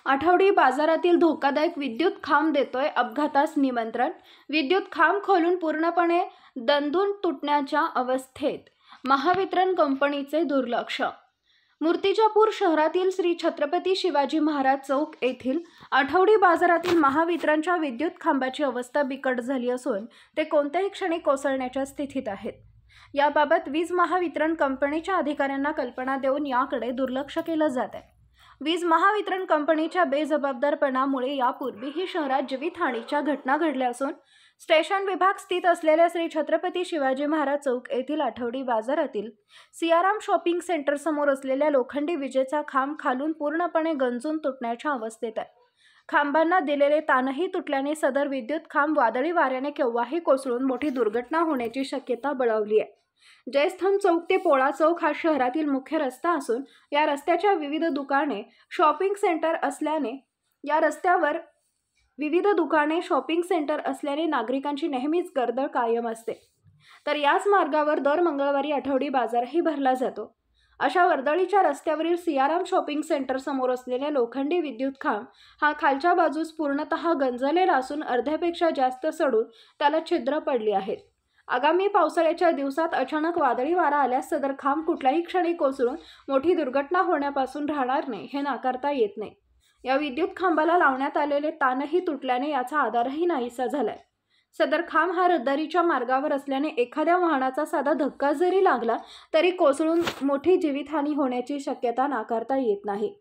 आठवडी बाजारातील धोकादायक विद्युत खांब देतोय अपघातास निमंत्रण। विद्युत खांब खोलून पूर्णपणे दणदून तुटण्याच्या अवस्थेत महावितरण कंपनीचे दुर्लक्ष। मूर्तिजापूर शहरातील श्री छत्रपती शिवाजी महाराज चौक येथील आठवडी बाजारातील महावितरणच्या विद्युत खांबाची अवस्था बिकट झाली असून ते कोणत्याही क्षणी कोसळण्याच्या स्थितीत आहेत। याबाबत वीज महावितरण कंपनीच्या अधिकाऱ्यांना कल्पना देऊन याकडे दुर्लक्ष केलं जात आहे। वीज महावितरण कंपनीच्या बेजबाबदारपणामुळे यापूर्वीही शहरात जीवितहानीच्या घटना घडल्या असून स्टेशन विभाग स्थित असलेल्या श्री छत्रपती शिवाजी महाराज चौक येथील आठवडी बाजारातील सियाराम शॉपिंग सेंटर समोर असलेल्या लोखंडी विजेचा खांब खालून पूर्णपणे गंजून तुटण्याच्या अवस्थेत आहे। खांबांना दिलेले ताणही तुटल्याने सदर विद्युत खांब वादळी वाऱ्याने केव्हाही कोसळून मोठी दुर्घटना होण्याची शक्यता बळावली आहे। जयस्तंभ चौक ते पोळा चौक हा शहरातील मुख्य रस्ता असून या रस्त्याच्या विविध दुकाने शॉपिंग सेंटर असल्याने नागरिकांची नेहमीच गर्दळ कायम असते। तर याच मार्गावर दर मंगळवारी आठवडी बाजारही भरला जातो। अशा वर्दळीच्या रस्त्यावरील सियाराम शॉपिंग सेंटर समोर असलेल्या लोखंडी विद्युत खांब हा खालच्या बाजूस पूर्णतः गंजलेला असून अर्ध्यापेक्षा जास्त सडून त्याला छिद्र पडली आहेत। आगामी पावसाळ्याच्या दिवसात अचानक वादळी वारा आल्यास सदर खांब कुठल्याही क्षणी कोसळून मोठी दुर्घटना होण्यापासून राहणार नाही हे नाकारता येत नाही। या विद्युत खांबाला लावण्यात आलेले ताणही तुटल्याने याचा आधारही नाहीसा झालाय। सदर खांब हा रहदारीच्या मार्गावर असल्याने एखाद्या वाहनाचा साधा धक्का जरी लागला तरी कोसळून मोठी जीवितहानी होण्याची शक्यता नाकारता येत नाही।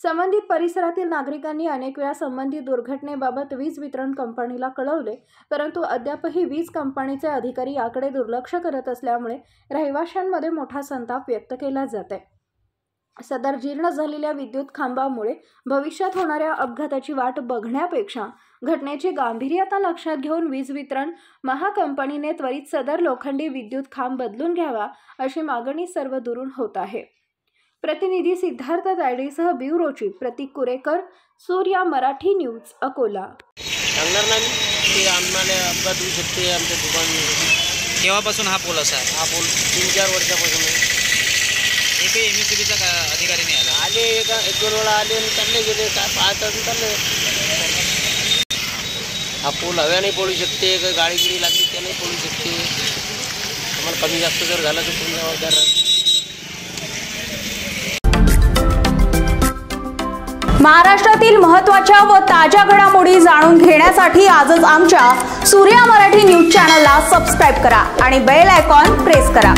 संबंधित परिसरातील नागरिकांनी अनेक वेळा संबंधित दुर्घटनेबाबत वीज वितरण कंपनीला कळवले, परंतु अद्यापही वीज कंपनीचे अधिकारी याकडे दुर्लक्ष करत असल्यामुळे रहिवाशांमध्ये मोठा संताप व्यक्त केला जात आहे। सदर जीर्ण झालेल्या विद्युत खांबामुळे भविष्यात होणाऱ्या अपघाताची वाट बघण्यापेक्षा घटनेचे गांभीर्यता लक्षात घेऊन वीज वितरण महाकंपनीने त्वरित सदर लोखंडी विद्युत खांब बदलून घ्यावा अशी मागणी सर्व दुरून होत आहे। प्रतिनिधी सिद्धार्थ तायडेसह ब्युरो चीफ प्रतीक कुरेकर, सूर्या मराठी न्यूज, अकोला। अपघात होऊ शकते आमच्या दुकान। केव्हापासून हा पोल असा आहे? हा पोल 3-4 वर्षापासून आहे। एक एमएससीबीचा अधिकारी नाही आला? आले एक दोन वेळा आले आणि चालले गेले, काय पाहतात चालले। हा पोल हव्याने पडू शकते, गाडी गिडी लागली त्याने पडू शकते। आम्हाला कमी जास्त जर झालं तर तुम्ही जबाबदार। महाराष्ट्रातील महत्त्वाच्या व ताज्या घडामोडी जाणून घेण्यासाठी आजच आमच्या सूर्या मराठी न्यूज चॅनलला सबस्क्राईब करा आणि बेल आयकॉन प्रेस करा।